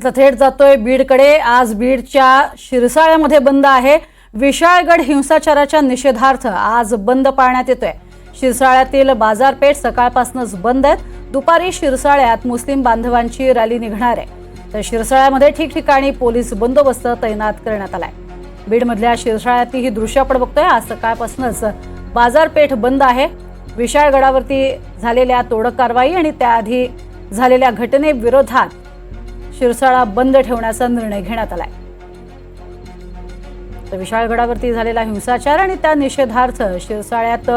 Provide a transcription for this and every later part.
आता थेट जातोय बीडकडे। आज बीडच्या शिरसाळ्यामध्ये बंद आहे। विशाळगड हिंसाचाराच्या निषेधार्थ आज बंद पाळण्यात येतोय। शिरसाळ्यातील बाजारपेठ सकाळपासूनच बंद आहे। दुपारी शिरसाळ्यात मुस्लिम बांधवांची रॅली निघणार आहे, तर शिरसाळ्यामध्ये ठिकठिकाणी पोलीस बंदोबस्त तैनात करण्यात आलाय। बीडमधल्या शिरसाळ्यातली ही दृश्य आपण बघतोय। आज सकाळपासूनच बाजारपेठ बंद आहे। विशाळगडावरती झालेल्या तोडक कारवाई आणि त्याआधी झालेल्या घटनेविरोधात शिरसाळा बंद ठेवण्याचा निर्णय घेण्यात आलाय। तर विशाळगडावरती झालेला हिंसाचार आणि त्या निषेधार्थ शिरसाळ्यात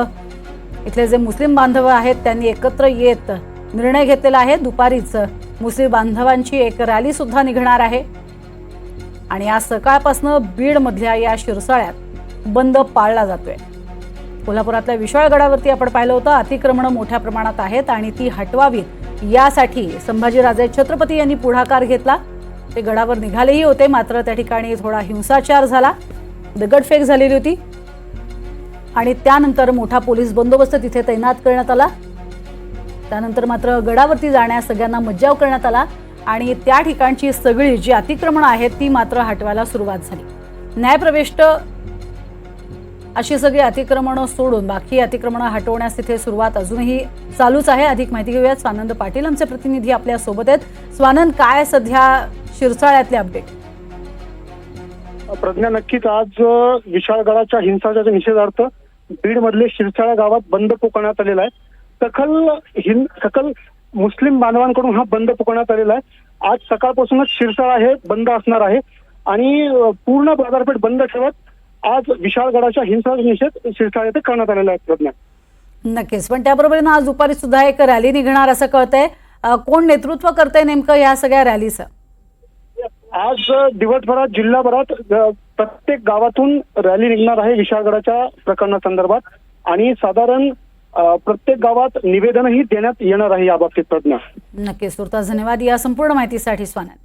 इथले जे मुस्लिम बांधव आहेत त्यांनी एकत्र येत निर्णय घेतलेला आहे। दुपारीच मुस्लिम बांधवांची एक रॅली सुद्धा निघणार आहे आणि आज सकाळपासून बीड मधल्या या शिरसाळ्यात बंद पाळला जातोय। कोल्हापुरातल्या विशाळगडावरती आपण पाहिलं होतं अतिक्रमण मोठ्या प्रमाणात आहेत आणि ती हटवावीत यासाठी संभाजीराजे छत्रपती यांनी पुढाकार घेतला। ते गडावर निघालेही होते, मात्र त्या ठिकाणी थोडा हिंसाचार झाला, दगडफेक झालेली होती आणि त्यानंतर मोठा पोलीस बंदोबस्त तिथे तैनात करण्यात आला। त्यानंतर मात्र गडावरती जाण्यास सगळ्यांना मज्जाव करण्यात आला आणि त्या ठिकाणची सगळी जी अतिक्रमण आहेत ती मात्र हटवायला सुरुवात झाली। न्यायप्रविष्ट अशी सगळी अतिक्रमण सोडून बाकी अतिक्रमण हटवण्यास तिथे सुरुवात अजूनही चालूच आहे। अधिक माहिती घेऊयात, स्वानंद पाटील आमचे प्रतिनिधी आपल्या सोबत आहेत। स्वानंद, काय सध्या शिरसाळ्यातले अपडेट? प्रज्ञा, नक्कीच आज विशाळगडाच्या हिंसाचाराच्या निषेधार्थ बीड मधले शिरसाळा गावात बंद पुकारण्यात आलेला आहे। सकल मुस्लिम बांधवांकडून हा बंद पुकारण्यात आलेला आहे। आज सकाळपासूनच शिरसाळा हे बंद असणार आहे आणि पूर्ण बाजारपेठ बंद ठेवत आज विशाळगडाच्या हिंसाचा निषेध शिरसाळा येथे करण्यात आलेला आहे। प्रज्ञा, नक्कीच, पण त्याबरोबर आज दुपारी सुद्धा एक रॅली निघणार असं कळतंय। कोण नेतृत्व करतंय नेमकं या सगळ्या रॅलीचं? आज दिवसभरात जिल्हाभरात प्रत्येक गावातून रॅली निघणार आहे विशाळगडाच्या प्रकरणासंदर्भात आणि साधारण प्रत्येक गावात निवेदनही देण्यात येणार आहे याबाबतीत। प्रज्ञा, नक्कीच, तुर्तास धन्यवाद या संपूर्ण माहितीसाठी स्वानंद।